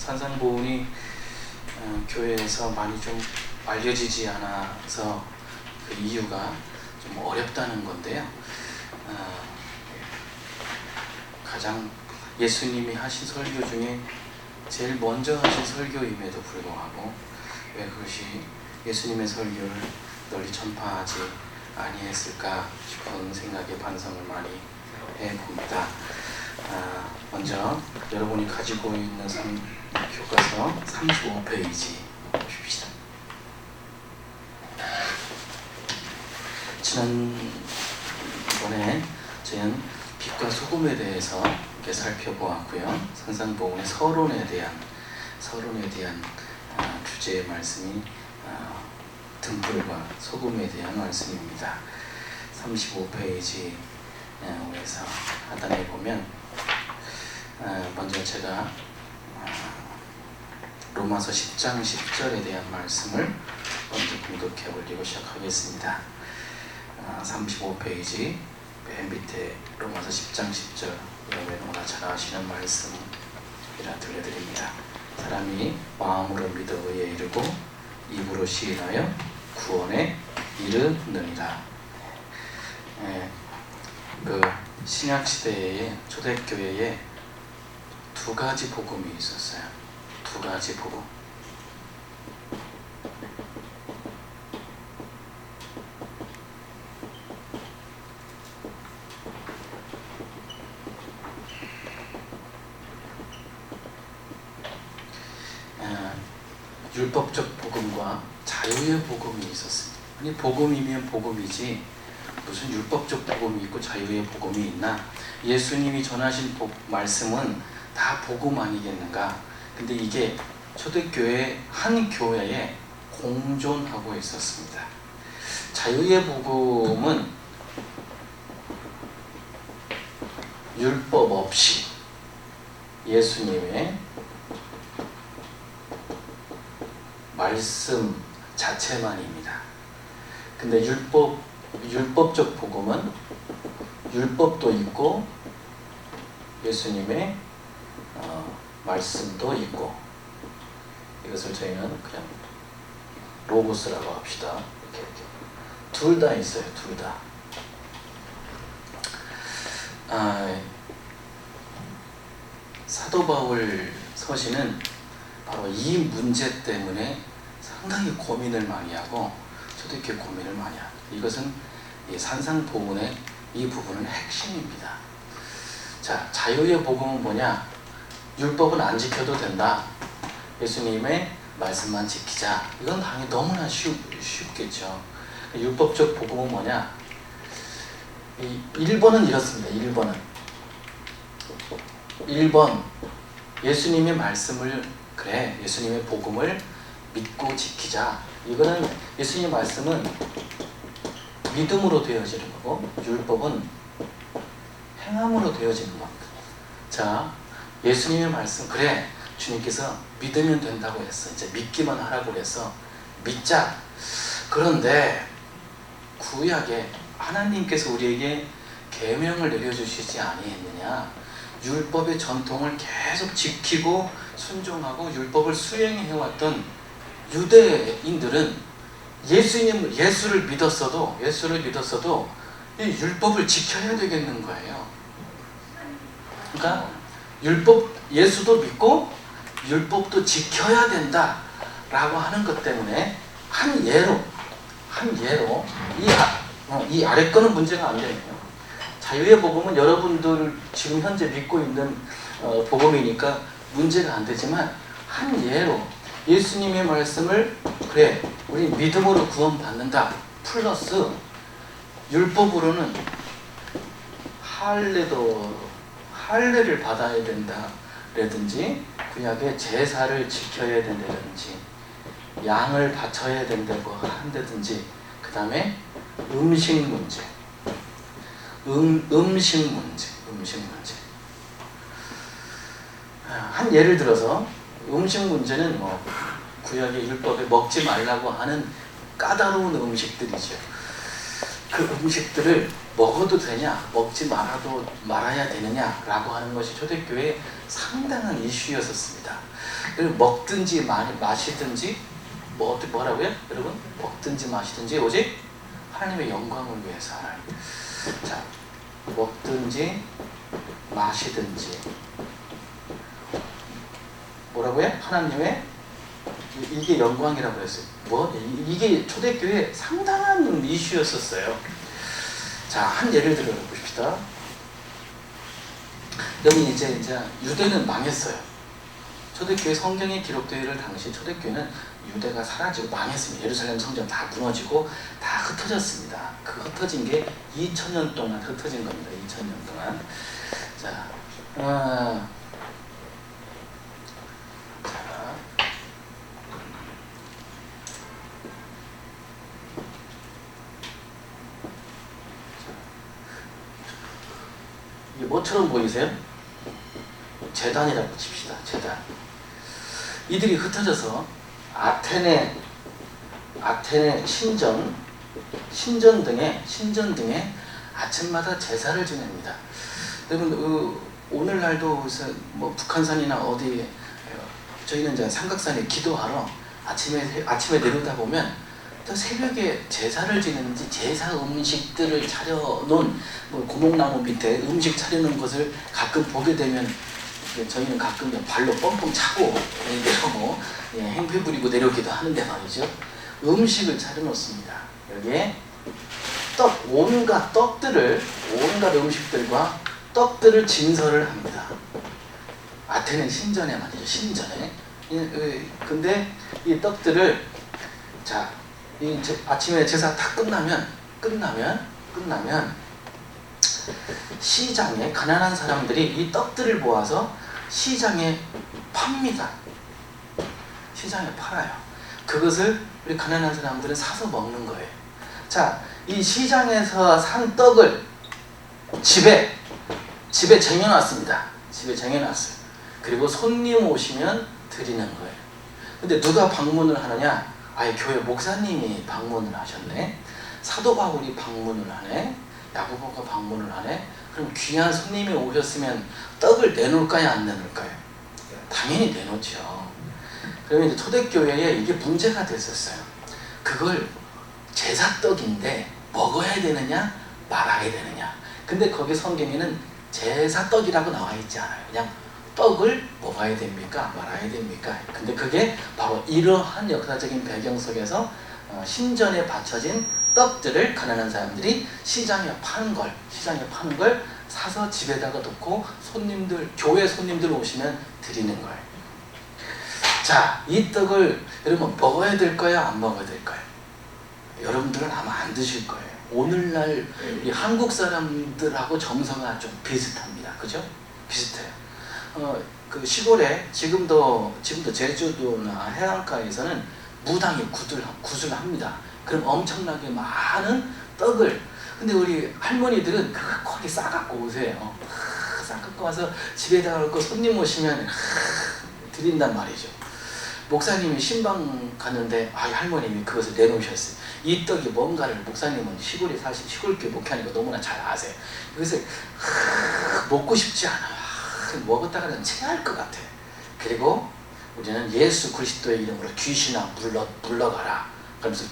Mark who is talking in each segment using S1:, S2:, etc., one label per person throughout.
S1: 산상보훈이 교회에서 많이 좀 알려지지 않아서 그 이유가 좀 어렵다는 건데요. 가장 예수님이 하신 설교 중에 제일 먼저 하신 설교임에도 불구하고 왜 그것이 예수님의 설교를 널리 전파하지 아니했을까 싶은 생각에 반성을 많이 해봅니다. 먼저 여러분이 가지고 있는 교과서 35페이지 보십시다. 지난번에 저희는 빛과 소금에 대해서 이렇게 살펴보았고요. 산상보훈의 서론에 대한 주제의 말씀이 등불과 소금에 대한 말씀입니다. 35페이지에서 하단에 보면 먼저 제가 로마서 10장 10절에 대한 말씀을 먼저 공독해 올리고 시작하겠습니다. 35페이지 맨 밑에 로마서 10장 10절, 여러분보다 잘 아시는 말씀이라 들려드립니다. 사람이 마음으로 믿어 의에 이르고 입으로 시인하여 구원에 이르느니라. 그 신약 시대의 초대교회에 두 가지 복음이 있었어요. 두 가지 복음. 율법적 복음과 자유의 복음이 있었습니다. 아니 복음이면 복음이지 무슨 율법적 복음이 있고 자유의 복음이 있나? 예수님이 전하신 말씀은 다 복음 아니겠는가? 근데 이게 초대교회 한 교회에 공존하고 있었습니다. 자유의 복음은 율법 없이 예수님의 말씀 자체만입니다. 근데 율법적 복음은 율법도 있고 예수님의 말씀도 있고, 이것을 저희는 그냥 로고스라고 합시다. 이렇게 둘 다 있어요. 둘 다. 사도 바울 서신은 바로 이 문제 때문에 상당히 고민을 많이 하고 초대교회 고민을 많이 합니다. 이것은 산상보훈의 이 부분은 핵심입니다. 자, 자유의 복음은 뭐냐? 율법은 안 지켜도 된다. 예수님의 말씀만 지키자. 이건 당연히 너무나 쉽겠죠. 율법적 복음은 뭐냐? 1번은 이렇습니다. 1번 예수님의 말씀을 예수님의 복음을 믿고 지키자. 이거는 예수님의 말씀은 믿음으로 되어지는 거고 율법은 행함으로 되어지는 겁니다. 자, 예수님의 말씀 주님께서 믿으면 된다고 했어. 이제 믿기만 하라고 그래서 믿자. 그런데 구약에 하나님께서 우리에게 계명을 내려주시지 아니했느냐? 율법의 전통을 계속 지키고 순종하고 율법을 수행해왔던 유대인들은 예수를 믿었어도 이 율법을 지켜야 되겠는 거예요. 그러니까 예수도 믿고 율법도 지켜야 된다라고 하는 것 때문에 한 예로 이 아래 거는 문제가 안 되네요. 자유의 복음은 여러분들 지금 현재 믿고 있는 복음이니까 문제가 안 되지만 한 예로 예수님의 말씀을 우리 믿음으로 구원받는다 플러스 율법으로는 할례를 받아야 된다라든지 구약의 제사를 지켜야 된다든지 양을 바쳐야 된다고 한다든지 그 다음에 음식 문제. 한 예를 들어서 음식 문제는 구약의 율법에 먹지 말라고 하는 까다로운 음식들이죠. 그 음식들을 먹어도 되냐, 먹지 말아야 되느냐라고 하는 것이 초대교회의 상당한 이슈였었습니다. 그리고 먹든지 마시든지 뭐라고요? 여러분? 먹든지 마시든지 오직 하나님의 영광을 위해서 하라. 자, 먹든지 마시든지 뭐라고요? 하나님의 이게 영광이라고 그랬어요. 이게 초대교회 상당한 이슈였었어요. 자, 한 예를 들어 보십시다. 여기 이제 유대는 망했어요. 초대교회 성경에 기록되어 있을 당시 초대교회는 유대가 사라지고 망했습니다. 예루살렘 성전 다 무너지고 다 흩어졌습니다. 그 흩어진 게 2000년 동안 흩어진 겁니다. 2000년 동안. 자, 이게 뭐처럼 보이세요? 제단이라고 칩시다. 제단. 이들이 흩어져서 아테네 신전 등에 아침마다 제사를 지냅니다. 여러분 오늘날도 뭐 북한산이나 어디 저희는 이제 삼각산에 기도하러 아침에 내려다 보면 또 새벽에 제사를 지내는지 제사 음식들을 차려놓은 뭐 고목나무 밑에 음식 차려놓은 것을 가끔 보게 되면 저희는 가끔 발로 뻥뻥 차고 내려오고 행패 부리고 내려오기도 하는데 말이죠. 음식을 차려놓습니다. 여기에 온갖 음식들과 떡들을 진설을 합니다. 아테네 신전에 말이죠. 신전에. 근데 이 떡들을 아침에 제사 다 끝나면 시장에 가난한 사람들이 이 떡들을 모아서 시장에 팝니다. 시장에 팔아요. 그것을 우리 가난한 사람들은 사서 먹는 거예요. 자, 이 시장에서 산 떡을 집에 쟁여놨습니다. 집에 쟁여놨어요. 그리고 손님 오시면 드리는 거예요. 근데 누가 방문을 하느냐? 아예 교회 목사님이 방문을 하셨네. 사도 바울이 방문을 하네. 야고보가 방문을 하네. 그럼 귀한 손님이 오셨으면 떡을 내놓을까요? 안 내놓을까요? 당연히 내놓죠. 그러면 이제 초대교회에 이게 문제가 됐었어요. 그걸 제사떡인데 먹어야 되느냐 말아야 되느냐. 근데 거기 성경에는 제사떡이라고 나와 있지 않아요. 그냥 떡을 먹어야 됩니까? 말아야 됩니까? 근데 그게 바로 이러한 역사적인 배경 속에서 신전에 바쳐진 떡들을 가난한 사람들이 시장에 파는 걸 사서 집에다가 놓고 교회 손님들 오시면 드리는 거예요. 자, 이 떡을 여러분 먹어야 될까요? 안 먹어야 될까요? 여러분들은 아마 안 드실 거예요. 오늘날 우리 한국 사람들하고 정서가 좀 비슷합니다. 그죠? 비슷해요. 그 시골에 지금도 제주도나 해안가에서는 무당이 굿을 합니다. 그럼 엄청나게 많은 떡을, 근데 우리 할머니들은 그걸 거기 싸갖고 오세요. 싸갖고 와서 집에다가 놓고 손님 오시면 드린단 말이죠. 목사님이 신방 갔는데 할머님이 그것을 내놓으셨어요. 이 떡이 뭔가를 목사님은 시골교회 목회하니까 너무나 잘 아세요. 그것을 먹고 싶지 않아요. 먹었다가는 체할 것 같아. 그리고 우리는 예수 그리스도의 이름으로 귀신아 물러가라. 그러면서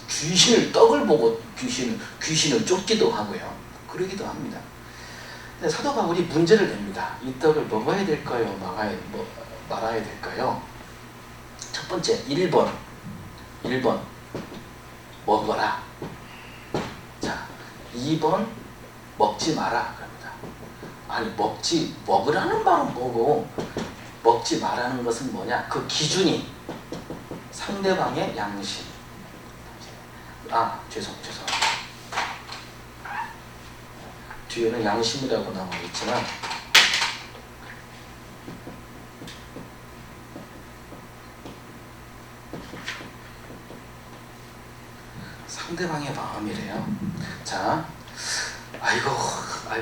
S1: 떡을 보고 귀신을 쫓기도 하고요. 그러기도 합니다. 근데 사도 바울이 문제를 냅니다. 이 떡을 먹어야 될까요? 말아야 될까요? 첫 번째 1번 먹어라. 자, 2번 먹지 마라. 아니 먹으라는 말은 뭐고 먹지 말라는 것은 뭐냐? 그 기준이 상대방의 양심. 죄송. 뒤에는 양심이라고 나와 있지만 상대방의 마음이래요. 자,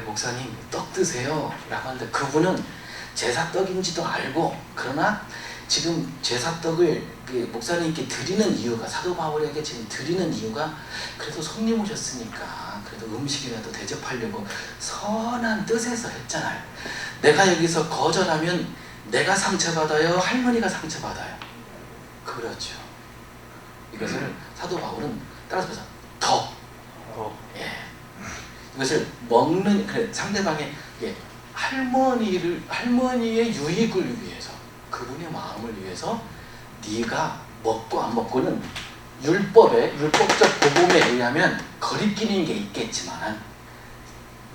S1: 목사님 떡 드세요 라고 하는데 그분은 제사떡인지도 알고, 그러나 지금 제사떡을 목사님께 드리는 이유가, 사도 바울에게 지금 드리는 이유가 그래도 손님 오셨으니까 그래도 음식이라도 대접하려고 선한 뜻에서 했잖아요. 내가 여기서 거절하면 내가 상처받아요? 할머니가 상처받아요? 그렇죠. 이것을 사도 바울은 따라서 더. 예. 이것을 먹는, 그래, 상대방의, 예, 할머니의 유익을 위해서, 그분의 마음을 위해서 네가 먹고 안 먹고는 율법적 복음에 의하면 거리끼는 게 있겠지만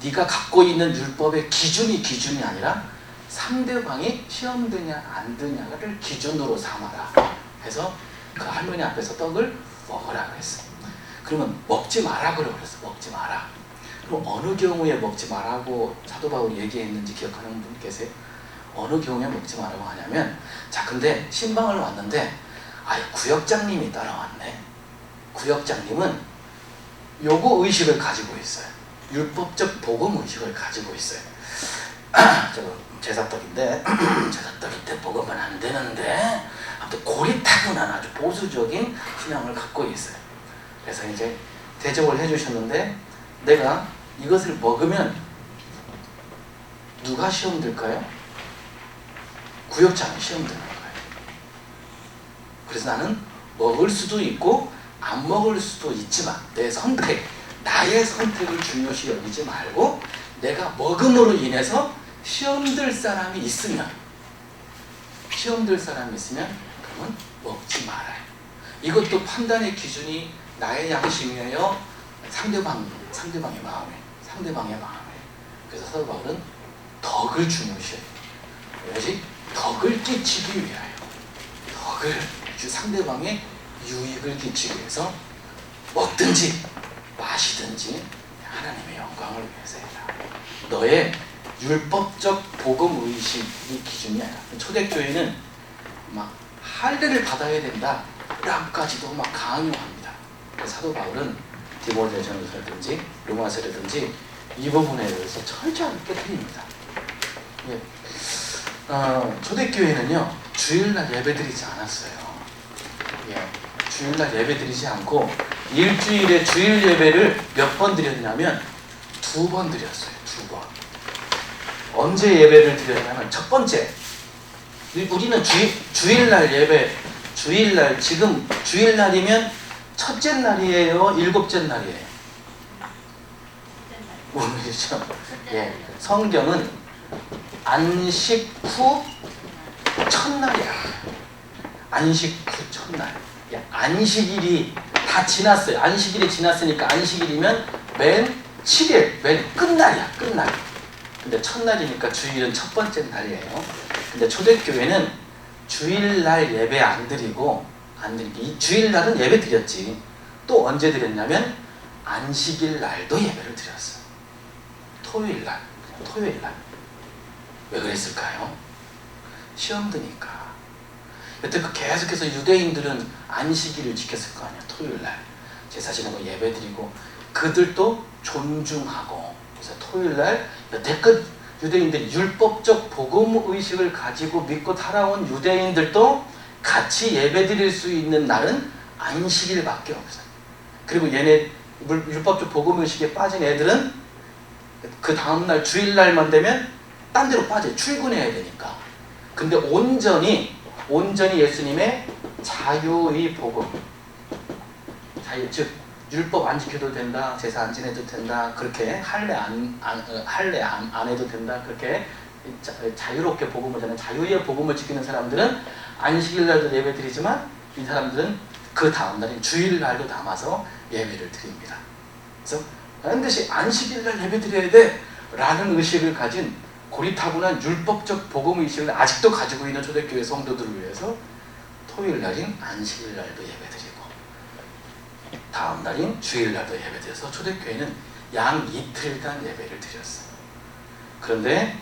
S1: 네가 갖고 있는 율법의 기준이 아니라 상대방이 시험 드냐 안 드냐를 기준으로 삼아라 해서 그 할머니 앞에서 떡을 먹으라 그랬어. 그러면 먹지 마라 그랬어. 먹지 마라. 그럼 어느 경우에 먹지 마라고 사도 바울이 얘기했는지 기억하는 분 계세요? 어느 경우에 먹지 마라고 하냐면, 자 근데 신방을 왔는데 구역장님이 따라왔네. 구역장님은 요거 의식을 가지고 있어요. 율법적 복음 의식을 가지고 있어요. 저 제사떡인데 제사떡인데 먹으면 안 되는데, 아무튼 고리타분한 아주 보수적인 신앙을 갖고 있어요. 그래서 이제 대접을 해주셨는데, 내가 이것을 먹으면 누가 시험 들까요? 구역장이 시험 드는 거예요. 그래서 나는 먹을 수도 있고 안 먹을 수도 있지만 내 선택, 나의 선택을 중요시 여기지 말고 내가 먹음으로 인해서 시험들 사람이 있으면 그러면 먹지 말아요. 이것도 판단의 기준이 나의 양심이에요? 상대방의 마음에. 그래서 사도 바울은 덕을 중요시해요. 오직 덕을 끼치기 위하여, 상대방의 유익을 끼치기 위해서 먹든지 마시든지 하나님의 영광을 위해서 해라. 너의 율법적 복음 의식이 기준이 아니라, 초대교회는 막 할례를 받아야 된다 라고까지도 막 강요합니다. 사도 바울은 디모데전서라든지 로마서라든지 이 부분에 대해서 철저하게 깨뜨립니다. 예. 초대교회는요 주일날 예배드리지 않았어요. 예. 주일날 예배드리지 않고 일주일에 주일 예배를 몇 번 드렸냐면 2번 드렸어요. 2번. 언제 예배를 드렸냐면, 첫 번째, 우리는 주일날 예배, 지금 주일날이면 첫째 날이에요? 일곱째 날이에요? 모르겠죠? 예. 성경은 안식 후 첫날이야. 안식 후 첫날. 예. 안식일이 다 지났어요. 안식일이 지났으니까 안식일이면 맨 7일, 맨 끝날이야. 끝날. 근데 첫날이니까 주일은 첫 번째 날이에요. 근데 초대교회는 주일날 예배 안 드리고, 이 주일날은 예배 드렸지. 또 언제 드렸냐면 안식일 날도 예배를 드렸어요. 토요일날. 왜 그랬을까요? 시험 드니까. 여태 계속해서 유대인들은 안식일을 지켰을 거 아니야. 토요일날 제사 지내고 예배 드리고 그들도 존중하고, 그래서 토요일날 여태껏 유대인들이 율법적 복음 의식을 가지고 믿고 살아온 유대인들도 같이 예배 드릴 수 있는 날은 안식일밖에 없어요. 그리고 얘네 율법적 복음 의식에 빠진 애들은 그 다음날 주일날만 되면 딴 데로 빠져요. 출근해야 되니까. 근데 온전히 예수님의 자유의 복음, 즉 율법 안 지켜도 된다, 제사 안 지내도 된다, 그렇게 할례 안 해도 된다, 그렇게 자유롭게 복음을 전하는 자유의 복음을 지키는 사람들은 안식일날도 예배드리지만, 이 사람들은 그 다음날인 주일날도 남아서 예배를 드립니다. 그래서 반드시 안식일날 예배드려야 돼 라는 의식을 가진 고리타분한 율법적 복음 의식을 아직도 가지고 있는 초대교회 성도들을 위해서 토요일날인 안식일날도 예배드리고 다음날인 주일날도 예배드려서 초대교회는 양 이틀간 예배를 드렸어요. 그런데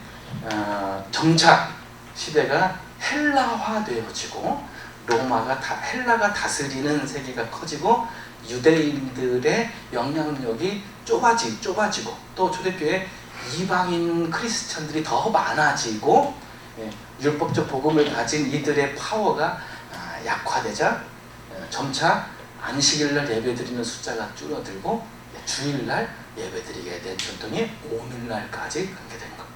S1: 정착 시대가 헬라화되어지고 헬라가 다스리는 세계가 커지고 유대인들의 영향력이 좁아지고 또 초대교회 이방인 크리스천들이 더 많아지고, 율법적 복음을 가진 이들의 파워가 약화되자 점차 안식일날 예배드리는 숫자가 줄어들고 주일날 예배드리게 된 전통이 오늘날까지 가게 된 것.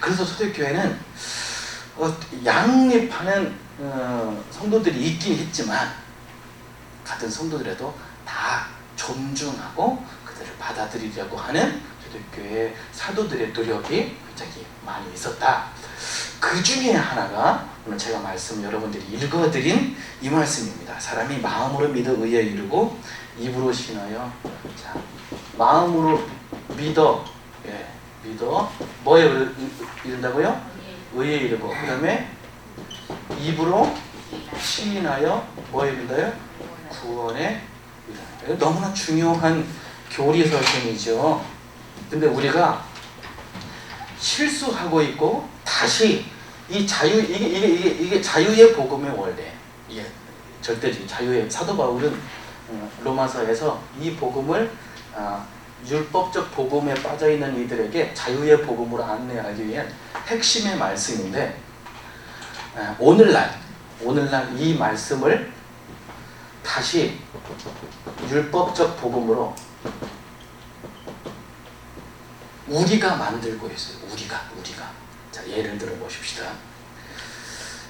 S1: 그래서 초대교회는 양립하는 성도들이 있긴 했지만 같은 성도들에도 다 존중하고 그들을 받아들이려고 하는 초대교회 사도들의 노력이 굉장히 많이 있었다. 그 중에 하나가 오늘 제가 여러분들이 읽어드린 이 말씀입니다. 사람이 마음으로 믿어 의에 이르고 입으로 신하여. 자, 마음으로 믿어, 믿어 뭐에 이른다고요? 의에 이르고, 그 다음에 입으로 시인하여 뭐에 이른다요? 구원에 이르는. 너무나 중요한 교리 설정이죠. 근데 우리가 실수하고 있고 다시 이 자유, 이게 자유의 복음의 원래, 이게 절대적인 자유의, 사도 바울은 로마서에서 이 복음을 율법적 복음에 빠져있는 이들에게 자유의 복음으로 안내하기 위한 핵심의 말씀인데, 오늘날 이 말씀을 다시 율법적 복음으로 우리가 만들고 있어요. 우리가. 자, 예를 들어 보십시다.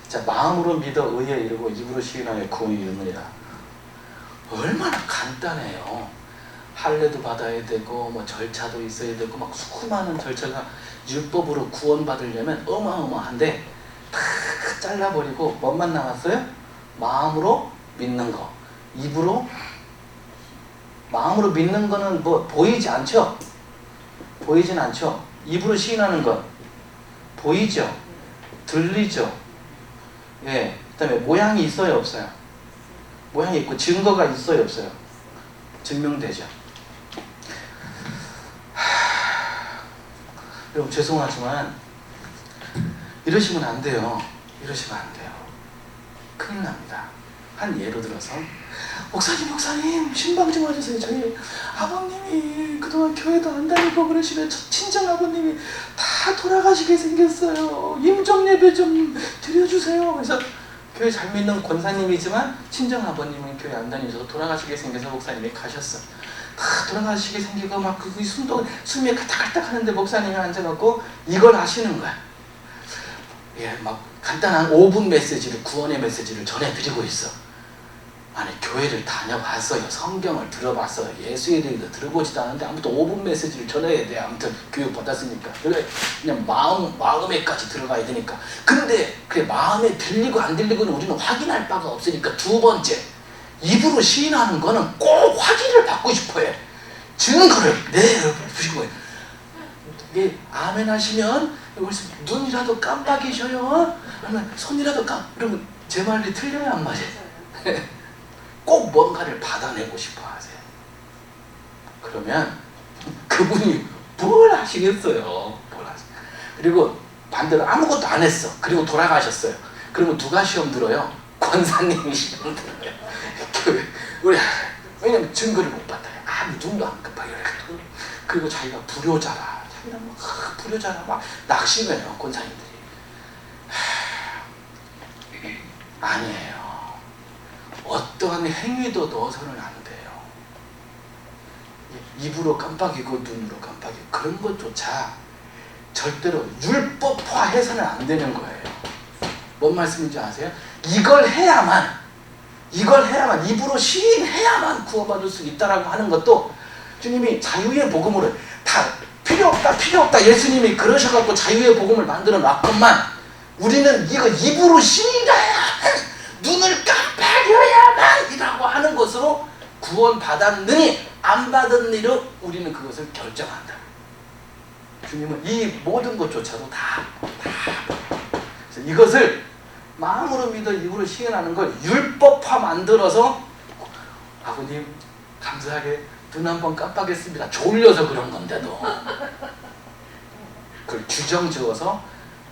S1: 자, 마음으로 믿어 의에 이르고 입으로 시인하여 구원에 이르느니라. 얼마나 간단해요. 할례도 받아야 되고 뭐 절차도 있어야 되고 막 수많은 절차가 율법으로 구원받으려면 어마어마한데 다 잘라버리고 뭐만 남았어요? 마음으로 믿는 거. 입으로, 마음으로 믿는 거는 뭐 보이지 않죠? 보이진 않죠? 입으로 시인하는 건 보이죠? 들리죠? 예. 그 다음에 모양이 있어요, 없어요? 모양이 있고 증거가 있어요, 없어요? 증명되죠. 여러분 죄송하지만 이러시면 안 돼요. 큰일 납니다. 한 예로 들어서 목사님 신방 좀 와주세요. 저희 아버님이 그동안 교회도 안 다니고 그러시면 친정 아버님이 다 돌아가시게 생겼어요. 임종 예배 좀 드려주세요. 그래서 교회 잘 믿는 권사님이지만 친정 아버님은 교회 안 다니셔서 돌아가시게 생겨서 목사님이 가셨어. 다 돌아가시게 생기고 막 그 숨이 가닥가닥 하는데 목사님이 앉아갖고 이걸 하시는 거야. 예, 막 간단한 5분 메시지를, 구원의 메시지를 전해드리고 있어. 아니, 교회를 다녀봤어요. 성경을 들어봤어요. 예수에 대해서 들어보지도 않았는데 아무튼 5분 메시지를 전해야 돼. 아무튼 교육 받았으니까. 그냥 마음에까지 들어가야 되니까. 근데 그래, 마음에 들리고 안 들리고는 우리는 확인할 바가 없으니까 두 번째, 입으로 시인하는 거는 꼭 확인을 받고 싶어요. 증거를 내보시고 이게 아멘 하시면 눈이라도 깜빡이셔요. 그러면 손이라도 그러면 제 말이 틀려요, 안 맞아요? 꼭 뭔가를 받아내고 싶어 하세요. 그러면 그분이 뭘 하시겠어요? 그리고 반대로 아무것도 안 했어. 그리고 돌아가셨어요. 그러면 누가 시험 들어요? 권사님이 시험 들어요. 왜냐면 증거를 못 받아요. 아무 눈도 안 깜빡여요. 그리고 자기가 불효자라. 막 낙심해요, 권사님들이. 아니에요. 어떠한 행위도 넣어서는 안 돼요. 입으로 깜빡이고 눈으로 깜빡이고 그런 것조차 절대로 율법화해서는 안 되는 거예요. 뭔 말씀인지 아세요? 이걸 해야만 입으로 시인해야만 구원받을 수 있다라고 하는 것도 주님이 자유의 복음으로 다 필요 없다 예수님이 그러셔갖고 자유의 복음을 만들어 놨건만 우리는 이거 입으로 시인해야 눈을 깜빡여야만 이라고 하는 것으로 구원받았느니 안 받았느니로 우리는 그것을 결정한다. 주님은 이 모든 것조차도 다 그래서 이것을 마음으로 믿어 입으로 시인하는 걸 율법화 만들어서 아버님 감사하게 눈 한 번 깜빡했습니다. 졸려서 그런 건데도 그걸 규정 지어서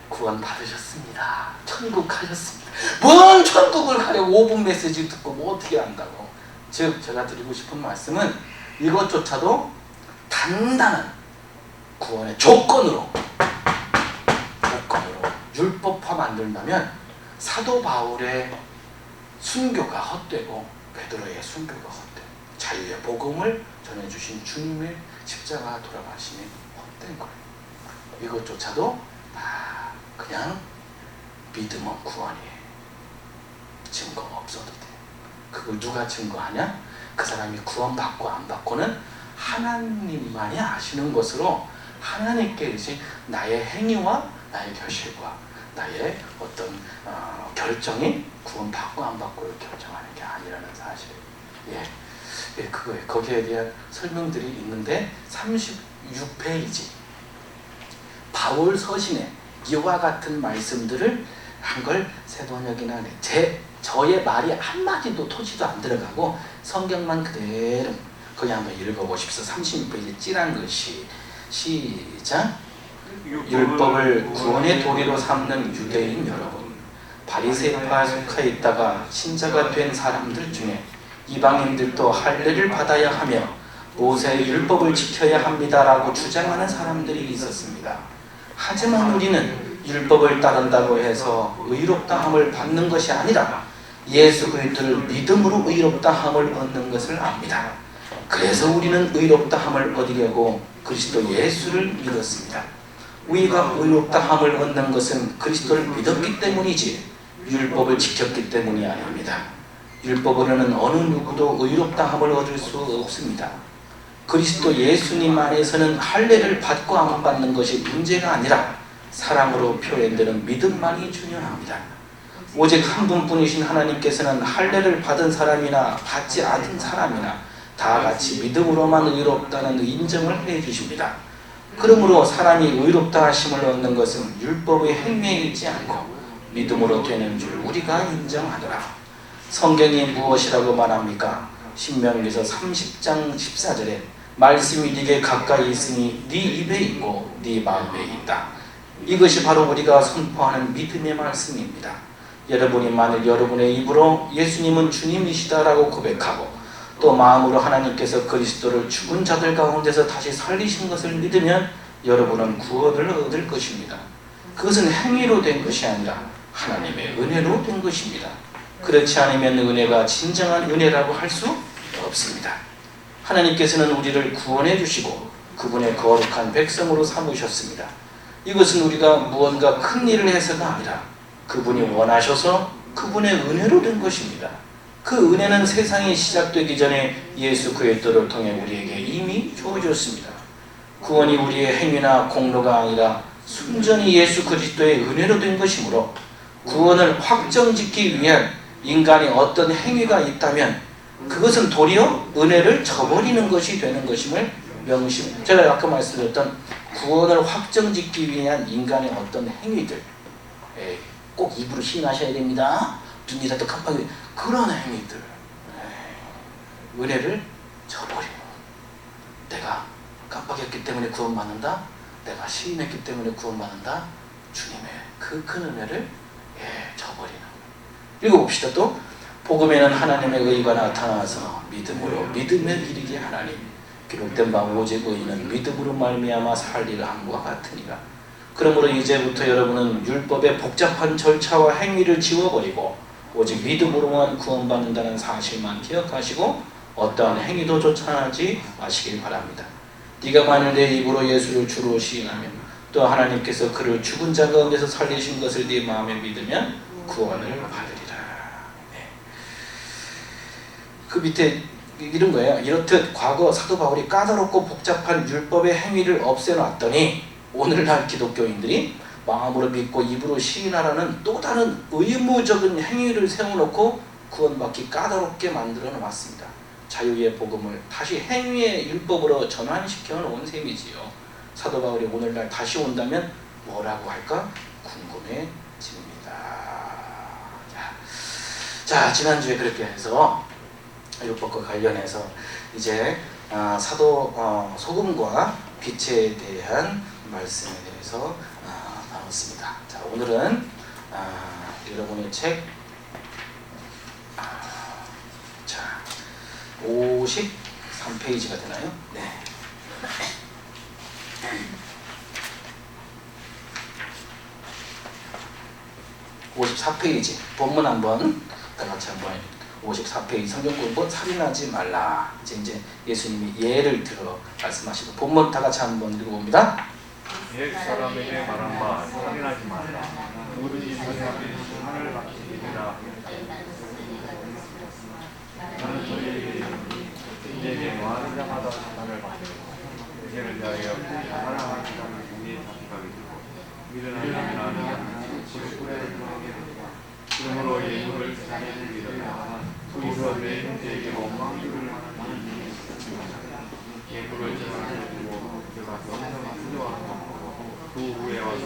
S1: 구원 받으셨습니다. 천국 가셨습니다. 뭔 천국을 가려고 5분 메시지 듣고 뭐 어떻게 한다고. 즉 제가 드리고 싶은 말씀은 이것조차도 단단한 구원의 조건으로 율법화 만든다면 사도 바울의 순교가 헛되고 베드로의 순교가 헛되고 자유의 복음을 전해주신 주님의 십자가 돌아가심이 헛된 거예요. 이것조차도 다 그냥 믿음은 구원이에요. 증거 없어도 돼. 그걸 누가 증거하냐? 그 사람이 구원받고 안 받고는 하나님만이 아시는 것으로 하나님께 이제 나의 행위와 나의 결실과 나의 어떤 결정이 구원받고 안 받고를 결정하는 게 아니라는 사실. 예, 그거예요. 거기에 대한 설명들이 있는데 36페이지 바울 서신에 이와 같은 말씀들을 한 걸 세번역이나 저의 말이 한마디도 토지도 안 들어가고 성경만 그대로 거기 한번 읽어보십시오. 36페이지 찐한 글씨 시작. 율법을 구원의 도리로 삼는 유대인 여러분, 바리새파에 속해 있다가 신자가 된 사람들 중에 이방인들도 할례를 받아야 하며 모세의 율법을 지켜야 합니다라고 주장하는 사람들이 있었습니다. 하지만 우리는 율법을 따른다고 해서 의롭다함을 받는 것이 아니라 예수 그리스도를 믿음으로 의롭다함을 얻는 것을 압니다. 그래서 우리는 의롭다함을 얻으려고 그리스도 예수를 믿었습니다. 우리가 의롭다함을 얻는 것은 그리스도를 믿었기 때문이지 율법을 지켰기 때문이 아닙니다. 율법으로는 어느 누구도 의롭다함을 얻을 수 없습니다. 그리스도 예수님 안에서는 할례를 받고 안 받는 것이 문제가 아니라 사랑으로 표현되는 믿음만이 중요합니다. 오직 한 분뿐이신 하나님께서는 할례를 받은 사람이나 받지 않은 사람이나 다 같이 믿음으로만 의롭다는 인정을 해주십니다. 그러므로 사람이 의롭다 하심을 얻는 것은 율법의 행위에 있지 않고 믿음으로 되는 줄 우리가 인정하노라. 성경이 무엇이라고 말합니까? 신명기서 30장 14절에 말씀이 네게 가까이 있으니 네 입에 있고 네 마음에 있다. 이것이 바로 우리가 선포하는 믿음의 말씀입니다. 여러분이 만일 여러분의 입으로 예수님은 주님이시다라고 고백하고 또 마음으로 하나님께서 그리스도를 죽은 자들 가운데서 다시 살리신 것을 믿으면 여러분은 구원을 얻을 것입니다. 그것은 행위로 된 것이 아니라 하나님의 은혜로 된 것입니다. 그렇지 않으면 은혜가 진정한 은혜라고 할 수 없습니다. 하나님께서는 우리를 구원해 주시고 그분의 거룩한 백성으로 삼으셨습니다. 이것은 우리가 무언가 큰 일을 해서가 아니라 그분이 원하셔서 그분의 은혜로 된 것입니다. 그 은혜는 세상이 시작되기 전에 예수 그리스도를 통해 우리에게 이미 주어졌습니다. 구원이 우리의 행위나 공로가 아니라 순전히 예수 그리스도의 은혜로 된 것이므로 구원을 확정짓기 위한 인간의 어떤 행위가 있다면 그것은 도리어 은혜를 저버리는 것이 되는 것임을 명심. 제가 아까 말씀드렸던 구원을 확정짓기 위한 인간의 어떤 행위들, 꼭 입으로 시인하셔야 됩니다. 눈이라도 깜빡이 그런 행위들, 은혜를 저버리는. 내가 깜빡했기 때문에 구원받는다. 내가 시인했기 때문에 구원받는다. 주님의 그 큰 은혜를 저버리는. 읽어봅시다. 또 복음에는 하나님의 의가 나타나서 믿음으로 믿음에 이르게 하나님 기록된 바 오직 의인은 믿음으로 말미암아 살리라 함과 같으니라. 그러므로 이제부터 여러분은 율법의 복잡한 절차와 행위를 지워버리고 오직 믿음으로만 구원받는다는 사실만 기억하시고 어떠한 행위도 쫓아나지 마시길 바랍니다. 네가 만일 내 입으로 예수를 주로 시인하면 또 하나님께서 그를 죽은 자 가운데서 살리신 것을 네 마음에 믿으면 구원을 받으리라. 그 밑에 이런 거예요. 이렇듯 과거 사도 바울이 까다롭고 복잡한 율법의 행위를 없애놨더니 오늘날 기독교인들이 마음으로 믿고 입으로 시인하라는 또 다른 의무적인 행위를 세워놓고 구원받기 까다롭게 만들어 놓았습니다. 자유의 복음을 다시 행위의 율법으로 전환시켜 놓은 셈이지요. 사도 바울이 오늘날 다시 온다면 뭐라고 할까 궁금해집니다. 자, 지난주에 그렇게 해서 율법과 관련해서 이제 소금과 빛에 대한 말씀에 대해서 나눴습니다. 자, 오늘은 여러분의 책 53페이지가 되나요? 네. 54페이지 본문 한번 다 같이 한번 54페이지 성경 공부 살인하지 말라. 이제 예수님이 예를 들어 말씀하시고 본문 다 같이 한번 읽어봅니다.
S2: 옛 사람에게 말한 바 살인하지 말라. 누구든지 자기 앞에 심판을 받으리라. 나는 저희에게 이에게 노하는 자마다 심판을 받고 이제를 대하여 사랑하는 자를 공의에 잡히가게 되고 미련한 자는 불의 들어가게 되고 그러므로 예물을 세상에 드리려면 거기서 내 형제에게 원망을 하는 일이 있습니다. 예물을 제사에 두고 그가 영성한 수조하는 것고 그 후에 와서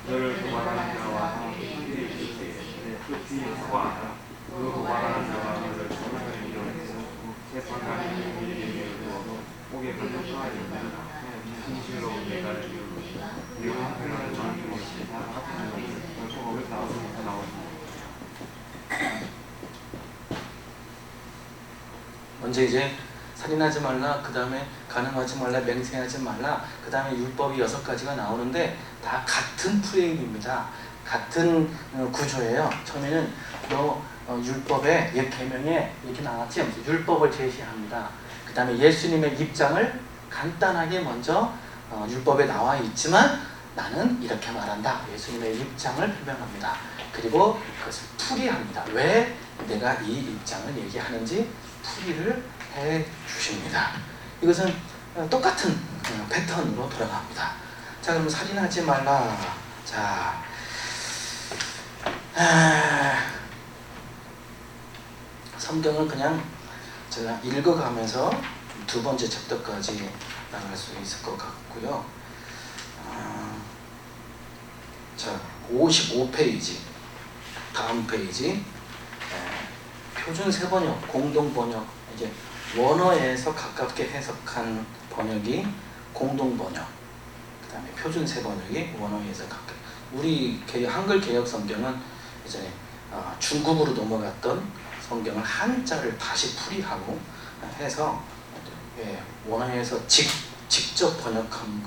S2: 너를 도발하는 자와 끝이 서하라. 그 도발하는 자가 너를 정상에 이르고 세상에 이르고 목에 간접하여 진실로 내가 이르고 그리고 한편으로 저항하는 것이 같은 것을 거기서 나오고
S1: 먼저 이제 살인하지 말라, 그 다음에 간음하지 말라, 맹세하지 말라, 그 다음에 율법이 6가지가 나오는데 다 같은 프레임입니다. 같은 구조예요. 처음에는 율법의 옛 계명에 이렇게 나왔지, 율법을 제시합니다. 그 다음에 예수님의 입장을 간단하게 먼저 율법에 나와 있지만 나는 이렇게 말한다. 예수님의 입장을 표명합니다. 그리고 그것을 풀이합니다. 왜 내가 이 입장을 얘기하는지 풀이를 해 주십니다. 이것은 똑같은 패턴으로 돌아갑니다. 자, 그럼 살인하지 말라. 자, 성경을 그냥 제가 읽어가면서 두 번째 챕터까지 나갈 수 있을 것 같고요. 자, 55페이지 다음 페이지 표준 세번역, 공동번역, 이제 원어에서 가깝게 해석한 번역이 공동번역, 그 다음에 표준 세번역이 원어에서 가깝게. 우리 한글 개역 성경은 이제 중국으로 넘어갔던 성경을 한자를 다시 풀이하고 해서 원어에서 직접 번역한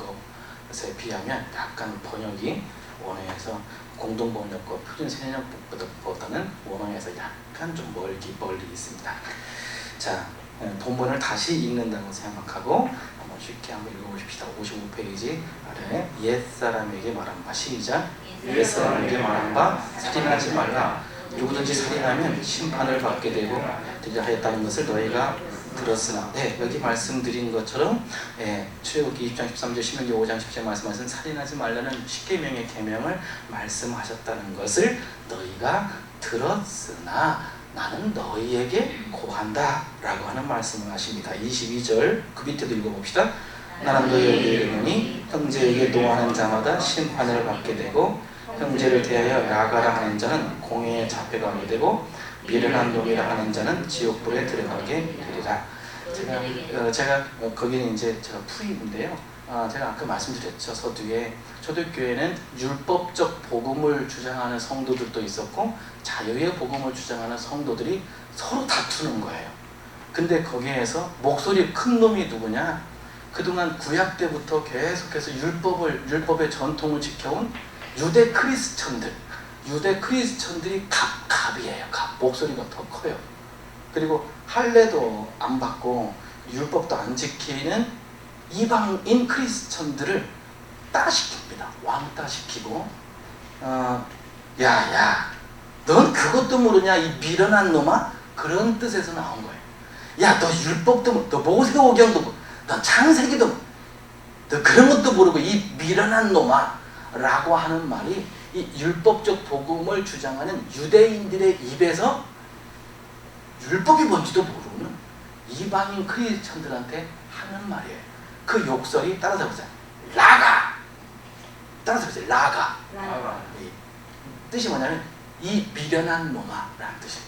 S1: 것에 비하면 약간 번역이 원어에서 공동번역과 표준 세번역보다는 원어에서 약간 좀 멀리 있습니다. 자, 본문을 다시 읽는다고 생각하고 한번 쉽게 한번 읽어보십시다. 55페이지 아래 옛사람에게 말한 바, 시작. 옛사람에게 말한 바 살인하지 말라. 누구든지 살인하면 심판을 받게 되고 되려 하였다는 것을 너희가 들었으나, 여기 말씀드린 것처럼 출애굽기 20장 13절, 신명기 5장 10절 말씀하신 살인하지 말라는 십계명의 계명을 말씀하셨다는 것을 너희가 들었으나 나는 너희에게 고한다 라고 하는 말씀을 하십니다. 22절 그 밑에도 읽어봅시다. 나는 너희에게 이르노니 형제에게 노하는 자마다 심판을 받게 되고 형제를 대하여 야가라 하는 자는 공회에 잡혀가게 되고 미련한 놈이라 하는 자는 지옥불에 들어가게 되리라. 제가 거기는 이제 제가 풀이인데요. 제가 아까 말씀드렸죠. 초대교회는 율법적 복음을 주장하는 성도들도 있었고 자유의 복음을 주장하는 성도들이 서로 다투는 거예요. 근데 거기에서 목소리 큰 놈이 누구냐? 그동안 구약 때부터 계속해서 율법의 전통을 지켜온 유대 크리스천들이 갑이에요. 목소리가 더 커요. 그리고 할례도 안 받고 율법도 안 지키는 이방인 크리스천들을 따시킵니다. 왕따시키고 야야 넌 그것도 모르냐 이 미련한 놈아? 그런 뜻에서 나온 거예요. 야 너 율법도 너 모세오경도 너 창세기도 너 그런 것도 모르고 이 미련한 놈아 라고 하는 말이 이 율법적 복음을 주장하는 유대인들의 입에서 율법이 뭔지도 모르는 이방인 크리스천들한테 하는 말이에요. 그 욕설이 따라서 보세요. 라가! 따라서 보세요. 라가. 뜻이 뭐냐면 이 미련한 놈아 라는 뜻이에요.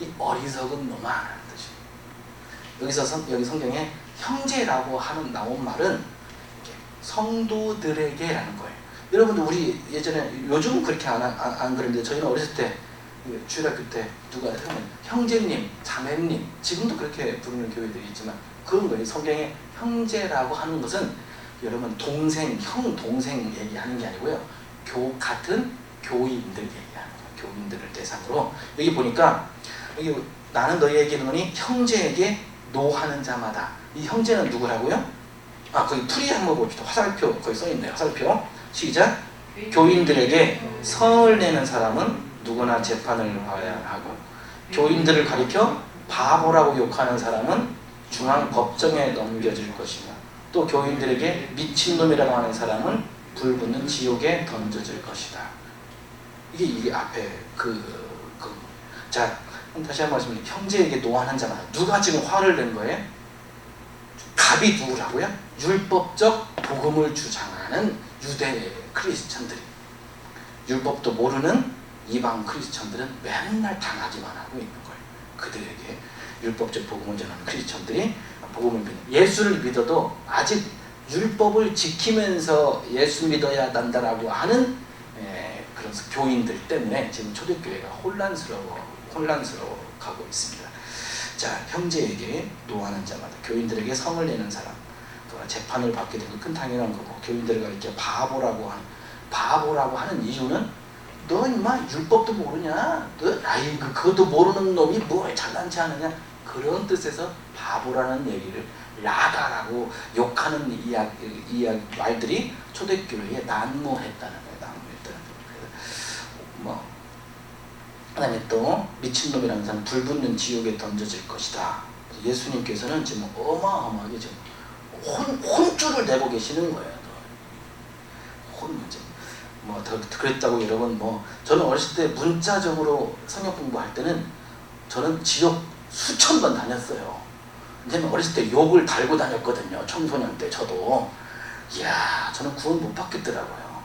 S1: 이 어리석은 놈아 라는 뜻이에요. 여기 성경에 형제라고 나온 말은 성도들에게 라는 거예요. 여러분들 우리 예전에 요즘은 그렇게 안 그랬는데 저희는 어렸을 때 주일학교 때 누가 하면 형제님, 자매님 지금도 그렇게 부르는 교회들이 있지만 그런 거예요. 성경에 형제라고 하는 것은 여러분 동생, 형, 동생 얘기하는 게 아니고요. 같은 교인들 얘기하는 거예요. 교인들을 대상으로 여기 보니까 여기 나는 너희에게 이르노니 형제에게 노하는 자마다 이 형제는 누구라고요? 거기 풀이 한번 봅시다. 화살표 거기 써있네요. 화살표 시작. 교인들에게 성을 내는 사람은 누구나 재판을 봐야 하고, 교인들을 가리켜 바보라고 욕하는 사람은 중앙법정에 넘겨질 것이며, 또 교인들에게 미친놈이라고 하는 사람은 불붙는 지옥에 던져질 것이다. 이게 앞에 자, 다시 한 번 말씀드립니다. 형제에게 노하는 자마다, 누가 지금 화를 낸 거예요? 답이 누구라고요? 율법적 복음을 주장하는 유대 크리스천들이. 율법도 모르는 이방 크리스천들은 맨날 당하기만 하고 있는 거예요. 그들에게 율법적 복음을 전하는 크리스천들이 복음을 믿는, 예수를 믿어도 아직 율법을 지키면서 예수 믿어야 한다라고 하는 그런 교인들 때문에 지금 초대교회가 혼란스러워 가고 있습니다. 자, 형제에게 노하는 자마다, 교인들에게 성을 내는 사람, 재판을 받게 되고 큰 당연한 거고, 교인들을 가리켜 바보라고 하는 이유는, 너 임마 율법도 모르냐? 너 그것도 모르는 놈이 뭘 잘난치 않느냐? 그런 뜻에서 바보라는 얘기를, 라가라고 욕하는 말들이 초대교회에 난무했다는 거예요. 그 다음에 또 미친놈이라는 사람 불붙는 지옥에 던져질 것이다. 예수님께서는 지금 어마어마하게 지금 혼줄을 내고 계시는 거예요. 그랬다고 여러분, 저는 어렸을 때 문자적으로 성경 공부할 때는 저는 지옥 수천 번 다녔어요. 왜냐면 어렸을 때 욕을 달고 다녔거든요. 청소년 때 저도. 이야, 저는 구원 못 받겠더라고요.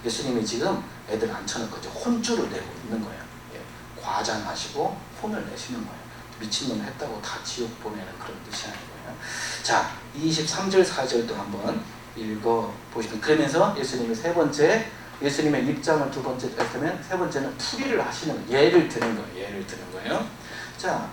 S1: 예수님이 지금 애들 앉혀놓고 혼줄을 내고 있는 거예요. 과장하시고 혼을 내시는 거예요. 미친놈 했다고 다 지옥 보내는 그런 뜻이 아니고요. 자, 23절 4절도 한번 읽어보시면, 그러면서 예수님이 세 번째, 예수님의 입장을 두 번째 했으면, 세 번째는 풀이를 하시는 거예요. 예를 드는 거예요. 자,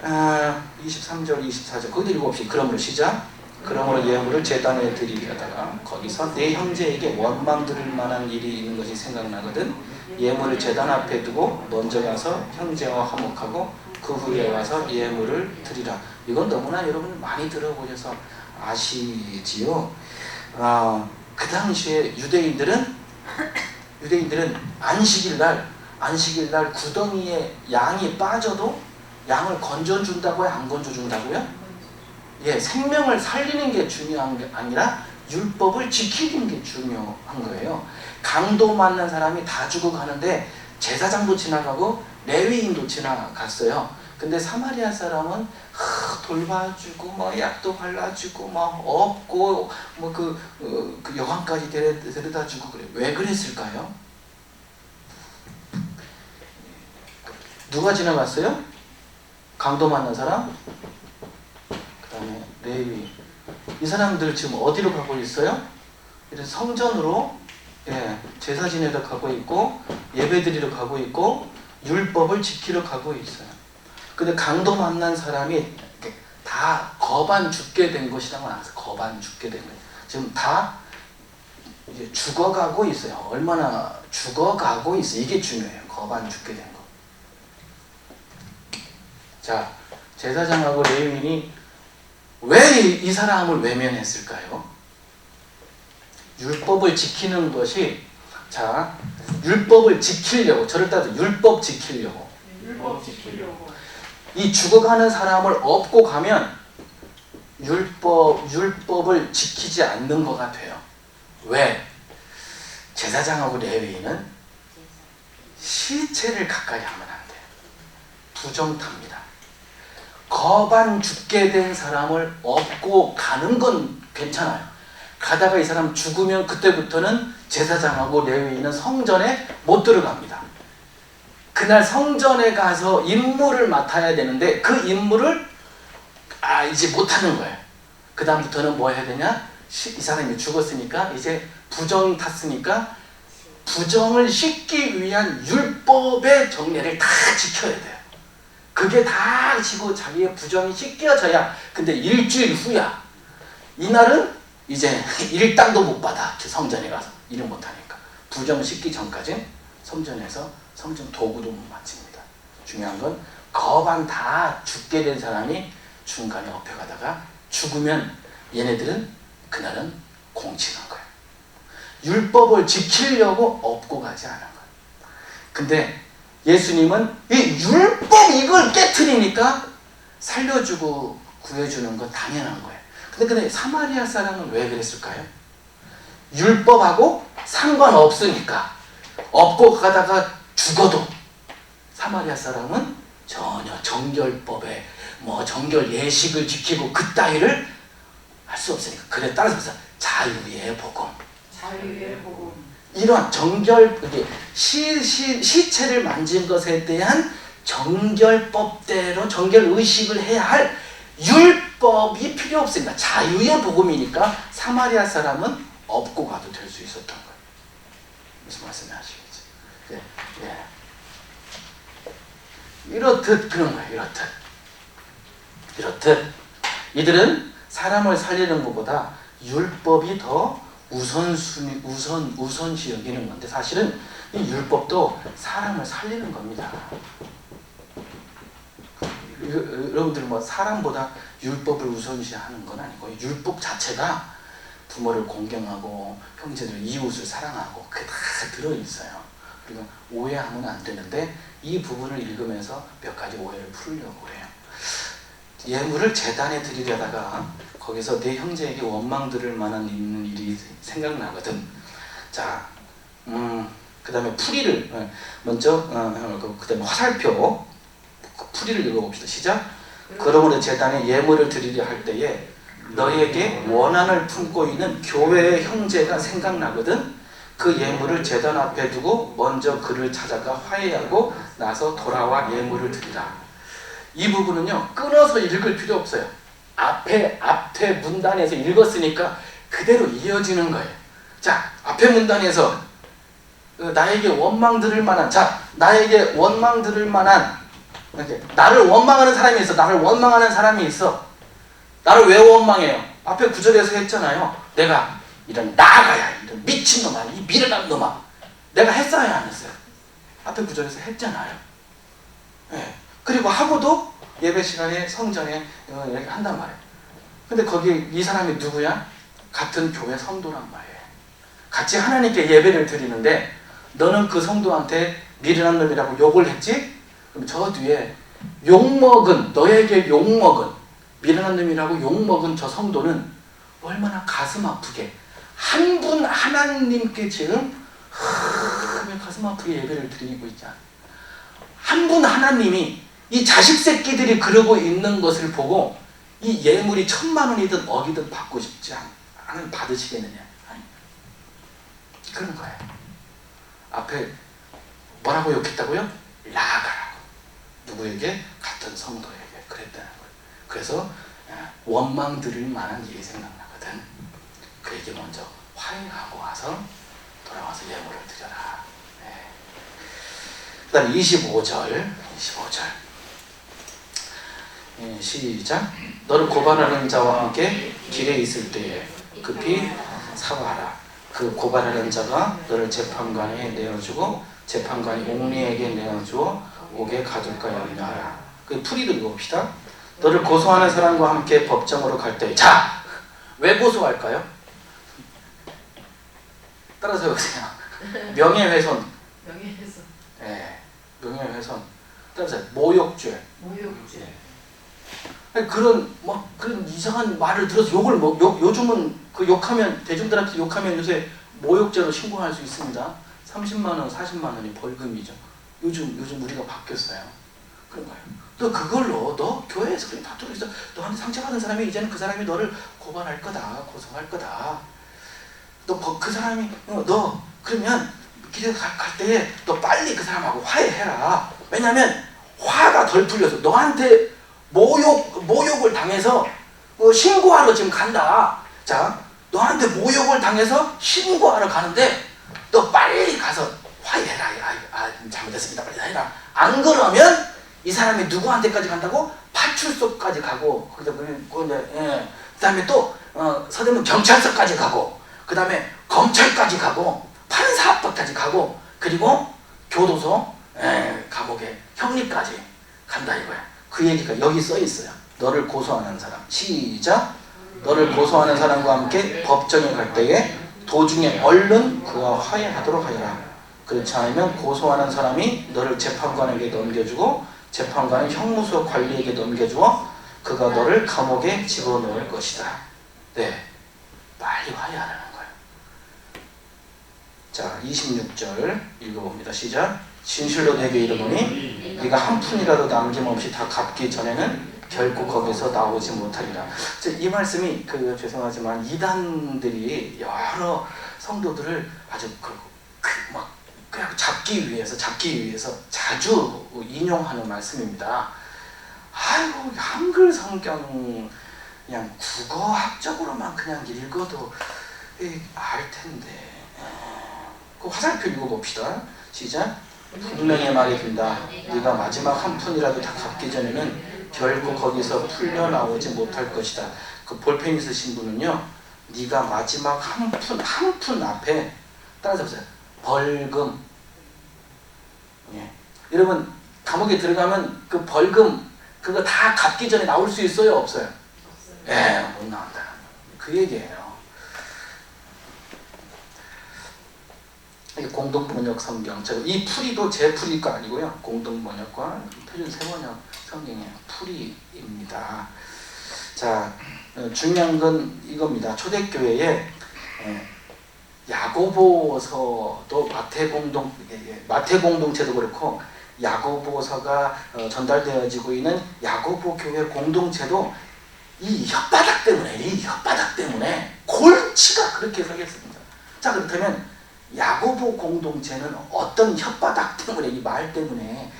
S1: 23절 24절 거기도 읽어봅시다. 그러므로 시작. 그러므로 예물을 제단에 드리려다가 거기서 내 형제에게 원망 들을 만한 일이 있는 것이 생각나거든 예물을 제단 앞에 두고 먼저 가서 형제와 화목하고 그 후에 와서 예물을 드리라. 이건 너무나 여러분 많이 들어보셔서 아시지요. 그 당시에 유대인들은 안식일날 구덩이에 양이 빠져도 양을 건져준다고요? 안 건져준다고요? 생명을 살리는 게 중요한 게 아니라 율법을 지키는 게 중요한 거예요. 강도 만난 사람이 다 죽어가는데 제사장도 지나가고 레위인도 지나갔어요. 근데 사마리아 사람은 돌봐주고 약도 발라주고 업고 그 여관까지 데려다주고 그래. 왜 그랬을까요? 누가 지나갔어요? 강도 만난 사람? 그 다음에 레위. 이 사람들 지금 어디로 가고 있어요? 이런 성전으로 제사 지내러 가고 있고 예배드리러 가고 있고 율법을 지키러 가고 있어요. 근데 강도 만난 사람이 다 거반 죽게 된 것이라고 나와서 거반 죽게 된 거예요. 지금 다 이제 죽어가고 있어요. 얼마나 죽어가고 있어요. 이게 중요해요. 거반 죽게 된 거. 자, 제사장하고 레위인이 왜 이 사람을 외면했을까요? 율법을 지키는 것이, 자, 율법을 지키려고, 저를 따져 율법 지키려고. 이 죽어가는 사람을 업고 가면 율법을 지키지 않는 거가 돼요. 왜? 제사장하고 레위인은 시체를 가까이 하면 안 돼요. 부정탑니다. 거반 죽게 된 사람을 업고 가는 건 괜찮아요. 가다가 이 사람 죽으면 그때부터는 제사장하고 레위인은 성전에 못 들어갑니다. 그날 성전에 가서 임무를 맡아야 되는데 그 임무를 이제 못하는 거예요. 그 다음부터는 뭐 해야 되냐? 이 사람이 죽었으니까 이제 부정이 탔으니까 부정을 씻기 위한 율법의 정례를 다 지켜야 돼요. 그게 다 지고 자기의 부정이 씻겨져야. 근데 일주일 후야. 이날은 이제 일당도 못 받아. 성전에 가서 일을 못하니까. 부정 씻기 전까지 성전에서 성전 도구도 못 만집니다. 중요한 건 거반 다 죽게 된 사람이 중간에 업혀가다가 죽으면 얘네들은 그날은 공칭한 거예요. 율법을 지키려고 업고 가지 않은 거예요. 근데 예수님은 이 율법 이걸 깨트리니까 살려주고 구해주는 건 당연한 거예요. 근데 사마리아 사람은 왜 그랬을까요? 율법하고 상관없으니까 업고 가다가 죽어도 사마리아 사람은 전혀 정결법에 정결 예식을 지키고 그따위를 할 수 없으니까. 그래 따라서 자유의 복음.
S3: 자유의 복음.
S1: 이런 정결, 시체를 만진 것에 대한 정결법대로 정결 의식을 해야 할 율법이 필요 없으니까 자유의 복음이니까 사마리아 사람은 업고 가도 될 수 있었던 거예요. 무슨 말씀인지 아시겠죠? 예. 이렇듯 그런 거예요. 이렇듯 이들은 사람을 살리는 것보다 율법이 더 우선시 여기는 건데 사실은 이 율법도 사람을 살리는 겁니다. 여러분들 사람보다 율법을 우선시하는 건 아니고 율법 자체가 부모를 공경하고 형제들 이웃을 사랑하고 그게 다 들어있어요. 그러니까 오해하면 안 되는데 이 부분을 읽으면서 몇 가지 오해를 풀려고 해요. 예물을 제단에 드리려다가 거기서 내 형제에게 원망 들을 만한 있는 일이 생각나거든. 자, 그 다음에 풀이를 먼저 그 다음에 화살표 풀이를 읽어봅시다. 시작. 그러므로 제단에 예물을 드리려 할 때에 너에게 원한을 품고 있는 교회의 형제가 생각나거든. 그 예물을 제단 앞에 두고 먼저 그를 찾아가 화해하고 나서 돌아와 예물을 드리라. 이 부분은요 끊어서 읽을 필요 없어요. 앞에 문단에서 읽었으니까 그대로 이어지는 거예요. 자, 앞에 문단에서 나에게 원망 들을 만한 나를 원망하는 사람이 있어. 나를 원망하는 사람이 있어. 나를 왜 원망해요? 앞에 구절에서 했잖아요. 내가 이런 나가야 이런 미친놈아 이 미련한 놈아 내가 했어요 안 했어요? 앞에 구절에서 했잖아요. 네. 그리고 하고도 예배 시간에 성전에 이렇게 한단 말이에요. 근데 거기 이 사람이 누구야? 같은 교회 성도란 말이에요. 같이 하나님께 예배를 드리는데 너는 그 성도한테 미련한 놈이라고 욕을 했지? 그럼 저 뒤에 너에게 욕먹은 미련한 놈이라고 욕먹은 저 성도는 얼마나 가슴 아프게 한 분 하나님께 지금 가슴 아프게 예배를 드리고 있지 않아요. 한 분 하나님이 이 자식 새끼들이 그러고 있는 것을 보고 이 예물이 1000만 원이든 억이든 받고 싶지 않은 받으시겠느냐? 아니. 그런 거예요. 앞에 뭐라고 욕했다고요? 나가라고. 누구에게? 같은 성도에게 그랬다는 거예요. 그래서 원망 들을 만한 일이 생각나거든. 그에게 먼저 화해하고 와서 돌아와서 예물을 드려라. 네. 그 다음에 25절. 시작. 너를 고발하는 자와 함께 길에 있을 때에 급히 사과하라. 그 고발하는 자가 너를 재판관에 내어주고 재판관이 옥리에게 내어주어 옥에 가둘까 염려하라. 그 풀이도 읽어봅시다. 너를 고소하는 사람과 함께 법정으로 갈 때, 자, 왜 고소할까요? 따라서 보세요. 명예훼손. 네, 명예훼손. 따라서 모욕죄. 그런 이상한 말을 들어서 욕을 요즘은 그 욕하면 대중들한테 욕하면 요새 모욕죄로 신고할 수 있습니다. 30만 원, 40만 원이 벌금이죠. 요즘 우리가 바뀌었어요. 그런 거예요. 너 그걸로 너 교회에서 그냥 다투고 있어. 너한테 상처받은 사람이 이제는 그 사람이 너를 고발할 거다, 고소할 거다. 너 그 사람이 너 그러면 길에 갈 때에 너 빨리 그 사람하고 화해해라. 왜냐면 화가 덜 풀려서 너한테 모욕을 당해서 신고하러 지금 간다. 자, 너한테 모욕을 당해서 신고하러 가는데 너 빨리 가서 화해해라. 잘못했습니다. 빨리 해라. 안 그러면 이 사람이 누구한테까지 간다고? 파출소까지 가고 그 다음에 또 서대문 경찰서까지 가고 그 다음에 검찰까지 가고 판사 앞까지 가고 그리고 교도소 감옥에 형리까지 간다 이거야. 그 얘기가 여기 써 있어요. 너를 고소하는 사람. 시작. 너를 고소하는 사람과 함께 법정에 갈 때에 도중에 얼른 그와 화해하도록 하여라. 그렇지 않으면 고소하는 사람이 너를 재판관에게 넘겨주고 재판관은 형무소 관리에게 넘겨주어 그가 너를 감옥에 집어넣을 것이다. 네, 빨리 화해하라는 거예요. 자, 26절 읽어봅니다. 시작. 진실로 내게 이르노니 네가 한 푼이라도 남김없이 다 갚기 전에는 결코 거기서 나오지 못하리라. 이 말씀이 죄송하지만 이단들이 여러 성도들을 아주 그냥 잡기 위해서 자주 인용하는 말씀입니다. 아이고, 한글 성경 그냥 국어학적으로만 그냥 읽어도 알 텐데. 그 화살표 읽어봅시다. 시작. 분명히 말해둔다. 네가 마지막 한 푼이라도 다 갚기 전에는 결코 거기서 풀려나오지 못할 것이다. 그 볼펜 있으신 분은요, 네가 마지막 한 푼 앞에 따라서 보세요. 벌금. 예. 여러분, 감옥에 들어가면 그 벌금 그거 다 갚기 전에 나올 수 있어요, 없어요? 예, 못 나온다. 그 얘기예요. 이게 공동번역 성경. 이 풀이도 제 풀이가 아니고요. 공동번역과 표준 세번역 성경의 풀이입니다. 자, 중요한 건 이겁니다. 초대교회에 야고보서도 마태 공동체도 그렇고 야고보서가 전달되어지고 있는 야고보 교회 공동체도 이 혓바닥 때문에 골치가 그렇게 서겠습니다. 자, 그렇다면 야고보 공동체는 어떤 혓바닥 때문에, 이 말 때문에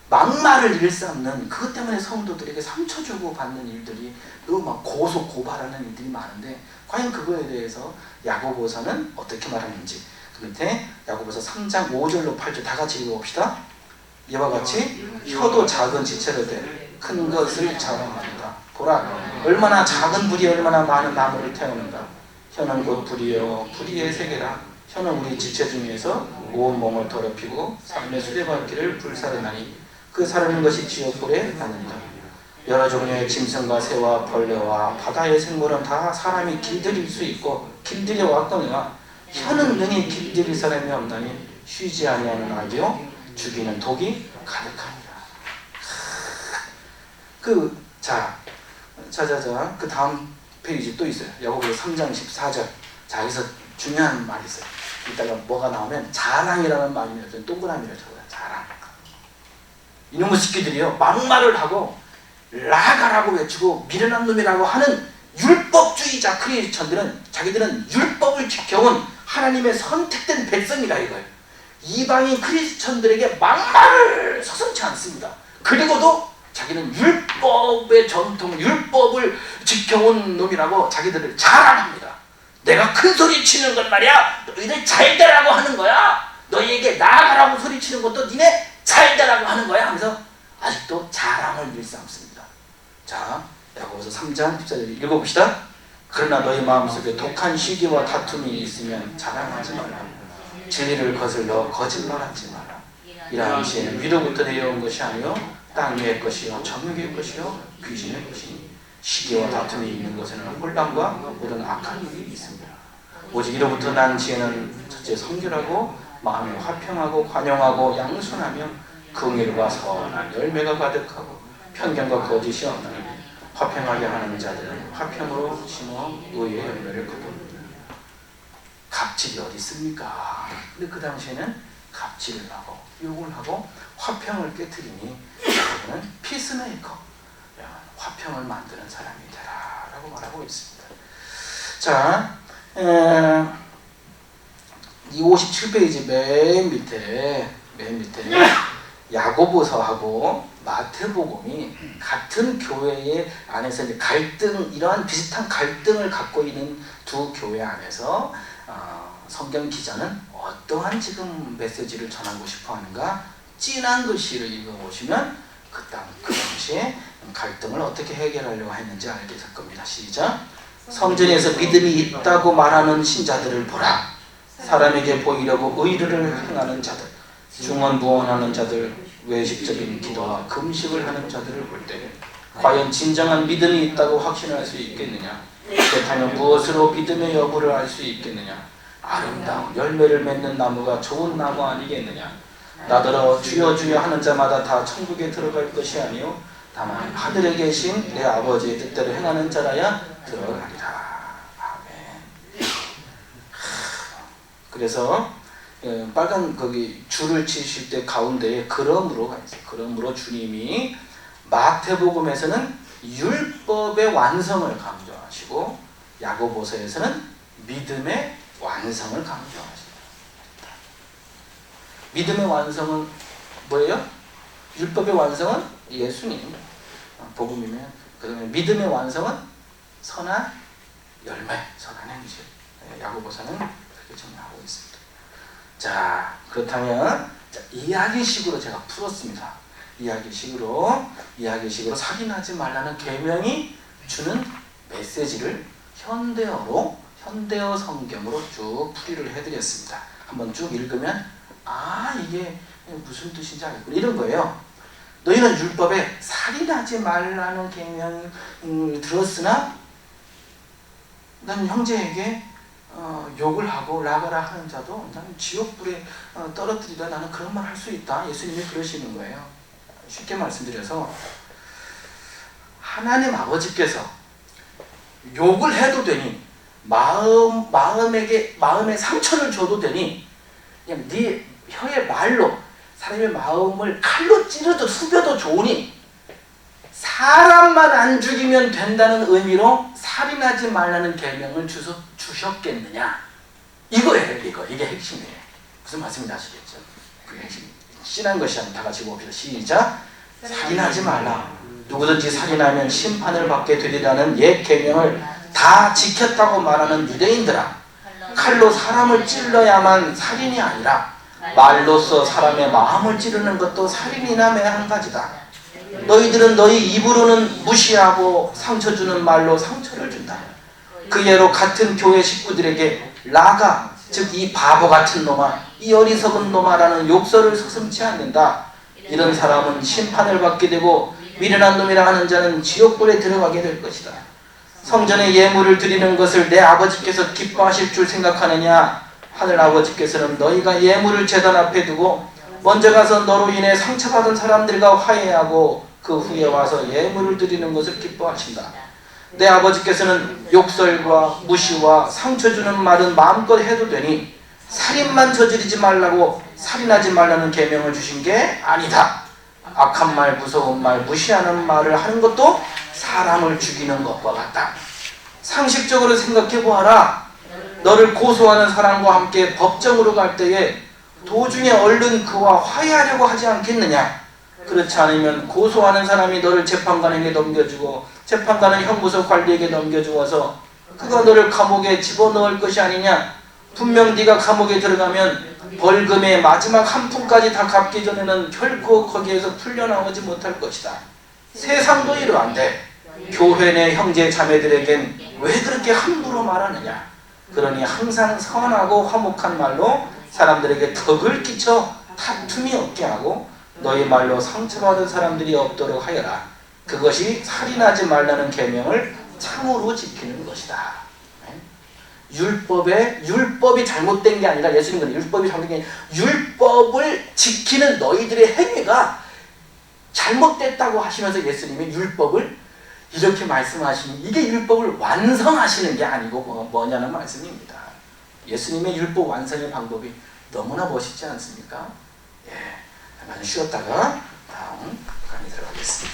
S1: 막말을 일삼는, 그것 때문에 성도들에게 상처 주고 받는 일들이 너무 막 고소 고발하는 일들이 많은데, 과연 그거에 대해서 야고보서는 어떻게 말하는지 그 밑에 야고보서 3장 5절로 8절 다 같이 읽어봅시다. 이와 같이 혀도 작은 지체로 돼 큰 것을 자랑합니다. 보라, 얼마나 작은 불이 얼마나 많은 나무를 태우는가. 혀는 곧 불이요 불의의 세계라. 혀는 우리 지체 중에서 온 몸을 더럽히고 삶의 수레바퀴를 불사르나니 그 사르는 것이 지옥불에 닿는다. 여러 종류의 짐승과 새와 벌레와 바다의 생물은 다 사람이 길들일 수 있고 길들여 왔거니와 혀는 능히 길들일 사람이 없나니 쉬지 아니하는 악이요 죽이는 독이 가득하니라. 그 다음 페이지 또 있어요. 야고보서 3장 14절. 자, 여기서 중요한 말이 있어요. 이따가 뭐가 나오면 자랑이라는 말이면 동그라미를 적어요. 자랑. 이놈의 새끼들이요, 막말을 하고 라가라고 외치고 미련한 놈이라고 하는 율법주의자 크리스천들은 자기들은 율법을 지켜온 하나님의 선택된 백성이라 이거예요. 이방인 크리스천들에게 막말을 서슴지 않습니다. 그리고도 자기는 율법의 전통, 율법을 지켜온 놈이라고 자기들을 자랑합니다. 내가 큰 소리 치는 건 말이야, 너희들 잘되라고 하는 거야. 너희에게 나아가라고 소리치는 것도 니네 잘되라고 하는 거야 하면서 아직도 자랑을 일삼습니다. 자, 야고보서 3장 14절 읽어봅시다. 그러나 너희 마음속에 독한 시기와 다툼이 있으면 자랑하지 말라. 진리를 거슬러 거짓말하지 마라. 이러한 시에는 위로부터 내려온 것이 아니요 땅 위의 것이요 정욕의 것이요 귀신의 것이니 시기와 다툼이 있는 것에는 혼란과 모든 악한 일이 있습니다. 오직 이로부터 난 지혜는 첫째 성결하고 마음이 화평하고 관용하고 양순하며 긍휼과 선한 열매가 가득하고 편견과 거짓이 없나니 화평하게 하는 자들은 화평으로 심어 의의 열매를 거둡니다. 갑질이 어디 있습니까? 근데 그 당시에는 갑질을 하고 욕을 하고 화평을 깨트리니 여러분은 피스메이커, 화평을 만드는 사람이 되라 라고 말하고 있습니다. 자, 이 57페이지 맨 밑에 야고보서하고 마태복음이 같은 교회 안에서 이제 이러한 비슷한 갈등을 갖고 있는 두 교회 안에서 성경 기자는 어떠한 지금 메시지를 전하고 싶어 하는가? 진한 글씨를 읽어보시면 그 당시에 갈등을 어떻게 해결하려고 했는지 알게 될 겁니다. 시작. 성전에서 믿음이 있다고 말하는 신자들을 보라. 사람에게 보이려고 의를 행하는 자들, 중언부언하는 자들, 외식적인 기도와 금식을 하는 자들을 볼 때 과연 진정한 믿음이 있다고 확신할 수 있겠느냐? 그렇다면 무엇으로 믿음의 여부를 알 수 있겠느냐? 아름다운 열매를 맺는 나무가 좋은 나무 아니겠느냐. 나더러 주여 주여 하는 자마다 다 천국에 들어갈 것이 아니요 다만 하늘에 계신 내 아버지의 뜻대로 행하는 자라야 들어가리라. 아멘. 그래서 빨간 거기 줄을 치실 때 가운데에 그러므로가 있어요. 그러므로 주님이 마태복음에서는 율법의 완성을 강조하시고 야고보서에서는 믿음의 완성을 강조하십니다. 믿음의 완성은 뭐예요? 율법의 완성은 예수님, 복음이면 그다음에 믿음의 완성은 선한 열매, 선한 행실. 야고보서는 그렇게 정리하고 있습니다. 자, 그렇다면 이야기식으로 제가 풀었습니다. 이야기식으로 살인하지 말라는 계명이 주는 메시지를 현대어 성경으로 쭉 풀이를 해드렸습니다. 한번 쭉 읽으면 이게 무슨 뜻인지 알겠구나 이런 거예요. 너희는 율법에 살인하지 말라는 계명을 들었으나 난 형제에게 욕을 하고 나가라 하는 자도 나는 지옥불에 떨어뜨리라 나는 그런 말 할 수 있다. 예수님이 그러시는 거예요. 쉽게 말씀드려서 하나님 아버지께서 욕을 해도 되니 마음에 상처를 줘도 되니 그냥 네 혀의 말로 사람의 마음을 칼로 찌르도 숙여도 좋으니 사람만 안 죽이면 된다는 의미로 살인하지 말라는 계명을 주셨겠느냐. 이거예요. 이게 핵심이에요. 무슨 말씀인지 아시겠죠? 그게 핵심. 신한 것이 아니라 다 같이 봅시다. 시작. 살인하지 말라. 누구든지 살인하면 심판을 받게 되리라는 옛 계명을 다 지켰다고 말하는 유대인들아, 칼로 사람을 찔러야만 살인이 아니라 말로써 사람의 마음을 찌르는 것도 살인이나 매한가지다. 너희들은 너희 입으로는 무시하고 상처 주는 말로 상처를 준다. 그 예로 같은 교회 식구들에게 라가, 즉 이 바보 같은 놈아, 이 어리석은 놈아라는 욕설을 서슴지 않는다. 이런 사람은 심판을 받게 되고 미련한 놈이라 하는 자는 지옥불에 들어가게 될 것이다. 성전에 예물을 드리는 것을 내 아버지께서 기뻐하실 줄 생각하느냐? 하늘 아버지께서는 너희가 예물을 제단 앞에 두고 먼저 가서 너로 인해 상처받은 사람들과 화해하고 그 후에 와서 예물을 드리는 것을 기뻐하신다. 내 아버지께서는 욕설과 무시와 상처 주는 말은 마음껏 해도 되니 살인만 저지르지 말라고 살인하지 말라는 계명을 주신 게 아니다. 악한 말, 무서운 말, 무시하는 말을 하는 것도 사람을 죽이는 것과 같다. 상식적으로 생각해 보아라. 너를 고소하는 사람과 함께 법정으로 갈 때에 도중에 얼른 그와 화해하려고 하지 않겠느냐? 그렇지 않으면 고소하는 사람이 너를 재판관에게 넘겨주고 재판관은 형무소 관리에게 넘겨주어서 그가 너를 감옥에 집어넣을 것이 아니냐? 분명 네가 감옥에 들어가면 벌금의 마지막 한 푼까지 다 갚기 전에는 결코 거기에서 풀려나오지 못할 것이다. 세상도 이러한데 교회 내 형제 자매들에겐 왜 그렇게 함부로 말하느냐? 그러니 항상 선하고 화목한 말로 사람들에게 덕을 끼쳐 다툼이 없게 하고 너희 말로 상처받은 사람들이 없도록 하여라. 그것이 살인하지 말라는 계명을 참으로 지키는 것이다. 율법이 잘못된 게 아니라 예수님은 율법이 잘못된 게 아니라 율법을 지키는 너희들의 행위가 잘못됐다고 하시면서 예수님이 율법을 이렇게 말씀하시니 이게 율법을 완성하시는 게 아니고 뭐냐는 말씀입니다. 예수님의 율법 완성의 방법이 너무나 멋있지 않습니까? 예, 잠깐 쉬었다가 다음 강의 들어가겠습니다.